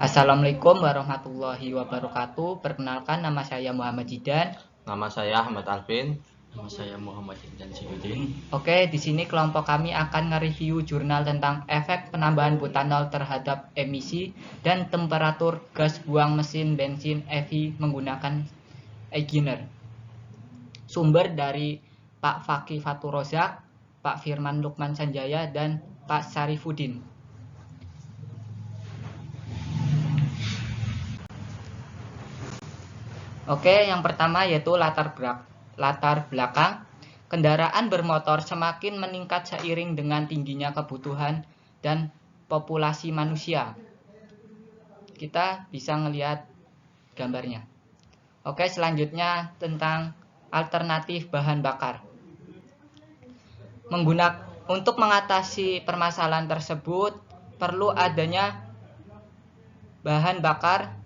Assalamualaikum warahmatullahi wabarakatuh. Perkenalkan, nama saya Muhammad Jidan. Nama saya Ahmad Alvin. Nama saya Muhammad Intan Sidudin. Oke, di sini kelompok kami akan nge-review jurnal tentang efek penambahan butanol terhadap emisi dan temperatur gas buang mesin bensin EV menggunakan Eigner. Sumber dari Pak Fakih Fatur Rozak, Pak Firman Lukman Sanjaya, dan Pak Syarifuddin. Oke, yang pertama yaitu latar belakang. Kendaraan bermotor semakin meningkat seiring dengan tingginya kebutuhan dan populasi manusia. Kita bisa melihat gambarnya. Oke, selanjutnya tentang alternatif bahan bakar. Untuk mengatasi permasalahan tersebut, perlu adanya bahan bakar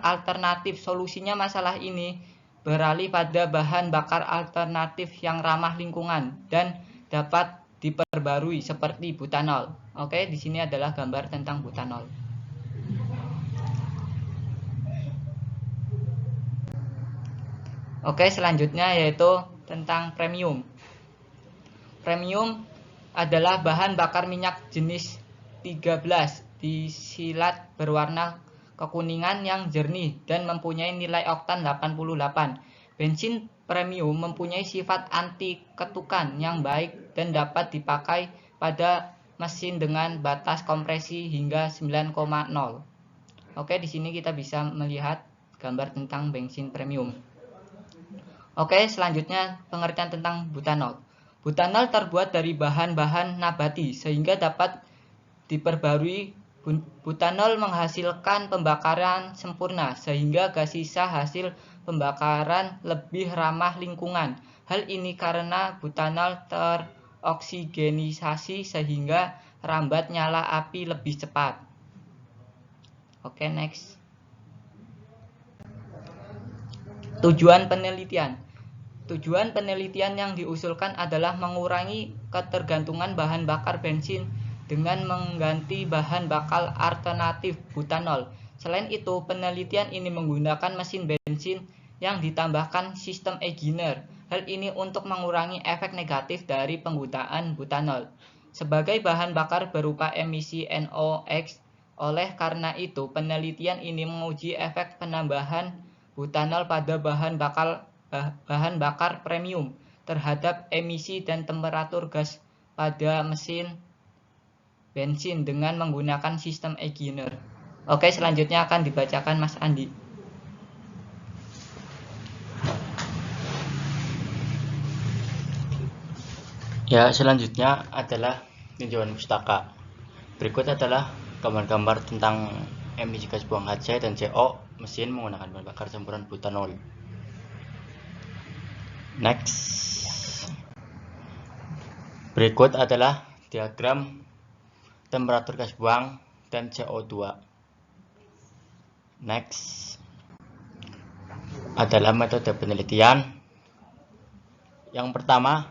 alternatif. Solusinya masalah ini beralih pada bahan bakar alternatif yang ramah lingkungan dan dapat diperbarui seperti butanol. Oke, di sini adalah gambar tentang butanol. Oke, selanjutnya yaitu tentang premium. Premium adalah bahan bakar minyak jenis 13 disilat berwarna kekuningan yang jernih dan mempunyai nilai oktan 88. Bensin premium mempunyai sifat anti ketukan yang baik dan dapat dipakai pada mesin dengan batas kompresi hingga 9,0. Oke, di sini kita bisa melihat gambar tentang bensin premium. Oke, selanjutnya pengertian tentang butanol. Butanol terbuat dari bahan-bahan nabati sehingga dapat diperbarui. Butanol menghasilkan pembakaran sempurna sehingga gas sisa hasil pembakaran lebih ramah lingkungan. Hal ini karena butanol teroksigenisasi sehingga rambat nyala api lebih cepat. Oke, next. Tujuan penelitian yang diusulkan adalah mengurangi ketergantungan bahan bakar bensin dengan mengganti bahan bakar alternatif butanol. Selain itu, penelitian ini menggunakan mesin bensin yang ditambahkan sistem Eigner. Hal ini untuk mengurangi efek negatif dari penggunaan butanol sebagai bahan bakar berupa emisi NOx. Oleh karena itu, penelitian ini menguji efek penambahan butanol pada bahan bakar premium terhadap emisi dan temperatur gas pada mesin bensin dengan menggunakan sistem Eigner. Oke, selanjutnya akan dibacakan Mas Andi. Ya, selanjutnya adalah tinjauan pustaka. Berikut adalah gambar-gambar tentang emisi gas buang HC dan CO mesin menggunakan bahan bakar campuran butanol. Next. Berikut adalah diagram temperatur gas buang dan CO2. Next adalah metode penelitian. Yang pertama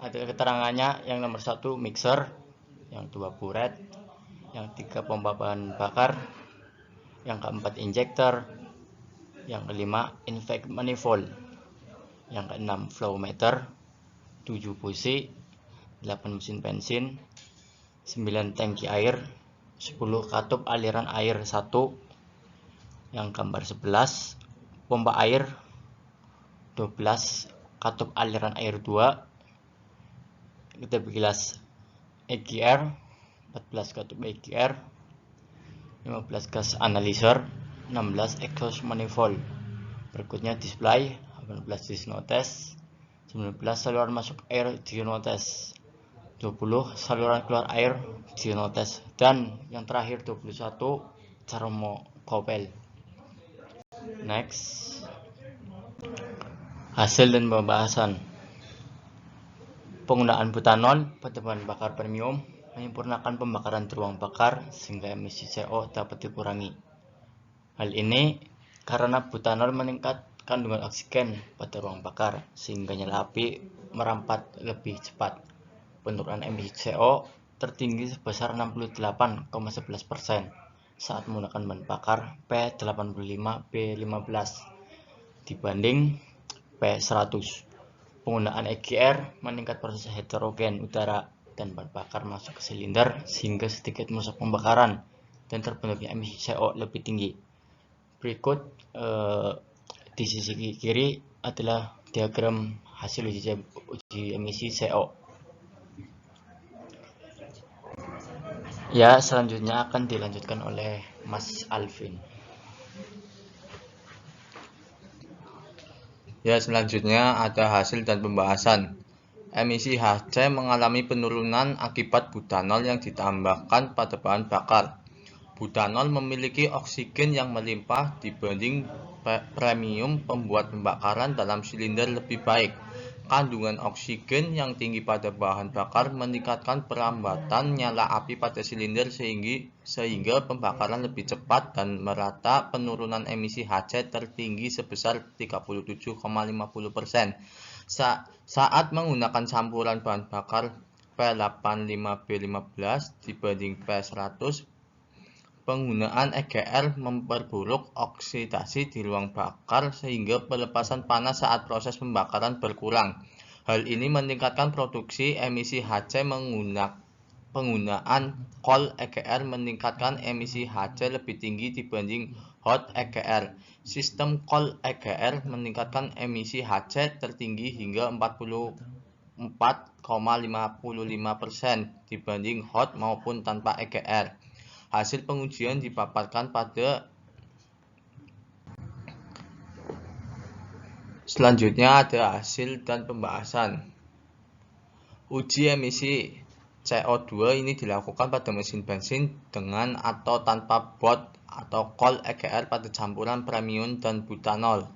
ada keterangannya, yang nomor 1 mixer, yang 2 buret, yang 3 pompa bahan bakar, yang keempat injektor, yang kelima intake manifold, yang keenam flow meter, 7 busi, 8 mesin bensin, 9 tangki air, 10 katup aliran air 1, yang gambar 11 pompa air, 12 katup aliran air 2, kita bilas EGR, 14 katup EGR, 15 gas analyzer, 16 exhaust manifold. Berikutnya display, 18 dyno test, 19 saluran masuk air dyno test, 20 saluran keluar air dyno test, dan yang terakhir 21 thermocouple. Next, hasil dan pembahasan. Penggunaan butanol pada bahan bakar premium menyempurnakan pembakaran di ruang bakar sehingga emisi CO dapat dikurangi. Hal ini karena butanol meningkat kandungan oksigen pada ruang bakar sehingga nyala api merampat lebih cepat. Penurunan emisi CO tertinggi sebesar 68,11% saat menggunakan bahan bakar P85B15 dibanding P100. Penggunaan EGR meningkat proses heterogen udara dan bahan bakar masuk ke silinder sehingga sedikit merusak pembakaran dan terbentuknya emisi CO lebih tinggi. Berikut di sisi kiri adalah diagram hasil uji emisi CO. Ya, selanjutnya akan dilanjutkan oleh Mas Alvin. Ya, selanjutnya ada hasil dan pembahasan. Emisi HC mengalami penurunan akibat butanol yang ditambahkan pada bahan bakar. Butanol memiliki oksigen yang melimpah dibanding premium pembuat pembakaran dalam silinder lebih baik. Kandungan oksigen yang tinggi pada bahan bakar meningkatkan perlambatan nyala api pada silinder sehingga pembakaran lebih cepat dan merata. Penurunan emisi HC tertinggi sebesar 37,50%. Saat menggunakan campuran bahan bakar P85B15 dibanding P100, penggunaan EGR memperburuk oksidasi di ruang bakar sehingga pelepasan panas saat proses pembakaran berkurang. Hal ini meningkatkan produksi emisi HC. Penggunaan cold EGR meningkatkan emisi HC lebih tinggi dibanding hot EGR. Sistem cold EGR meningkatkan emisi HC tertinggi hingga 44,55% dibanding hot maupun tanpa EGR. Hasil pengujian dipaparkan pada. Selanjutnya ada hasil dan pembahasan. Uji emisi CO2 ini dilakukan pada mesin bensin dengan atau tanpa BOT atau cold EGR pada campuran premium dan butanol.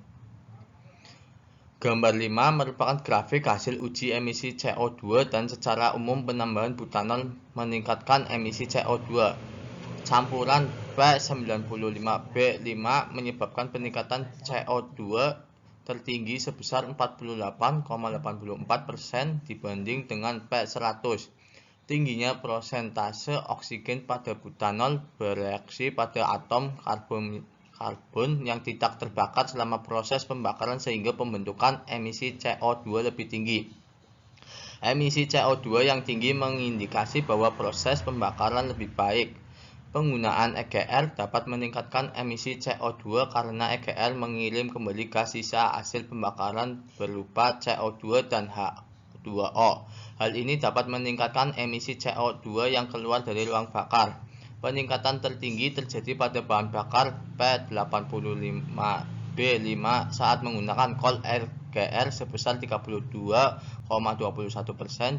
Gambar 5 merupakan grafik hasil uji emisi CO2 dan secara umum penambahan butanol meningkatkan emisi CO2. Campuran P95B5 menyebabkan peningkatan CO2 tertinggi sebesar 48,84% dibanding dengan P100. Tingginya persentase oksigen pada butanol bereaksi pada atom karbon yang tidak terbakar selama proses pembakaran sehingga pembentukan emisi CO2 lebih tinggi. Emisi CO2 yang tinggi mengindikasi bahwa proses pembakaran lebih baik. Penggunaan EGR dapat meningkatkan emisi CO2 karena EGR mengirim kembali gas sisa hasil pembakaran berupa CO2 dan H2O. Hal ini dapat meningkatkan emisi CO2 yang keluar dari ruang bakar. Peningkatan tertinggi terjadi pada bahan bakar P85B5 saat menggunakan cold EGR sebesar 32,21%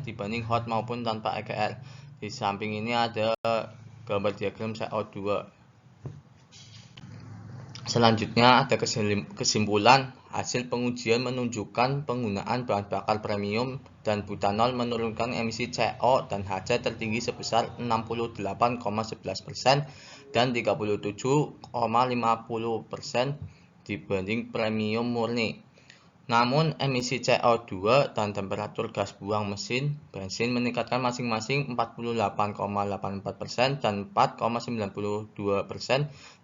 dibanding hot maupun tanpa EGR. Di samping ini ada gambar diagram CO2. Selanjutnya ada kesimpulan. Hasil pengujian menunjukkan penggunaan bahan bakar premium dan butanol menurunkan emisi CO dan HC tertinggi sebesar 68,11% dan 37,50% dibanding premium murni. Namun emisi CO2 dan temperatur gas buang mesin bensin meningkatkan masing-masing 48,84% dan 4,92%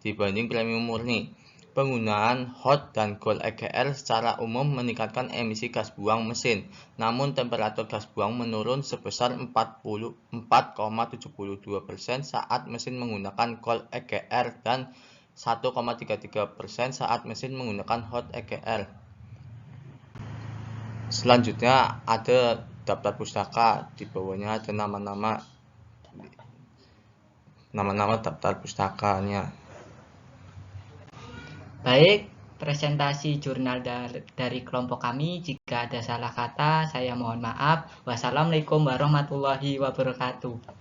dibanding premium murni. Penggunaan hot dan cold EGR secara umum meningkatkan emisi gas buang mesin, namun temperatur gas buang menurun sebesar 44,72% saat mesin menggunakan cold EGR dan 1,33% saat mesin menggunakan hot EGR. Selanjutnya ada daftar pustaka, di bawahnya ada nama-nama daftar pustakanya. Baik, presentasi jurnal dari kelompok kami. Jika ada salah kata, saya mohon maaf. Wassalamualaikum warahmatullahi wabarakatuh.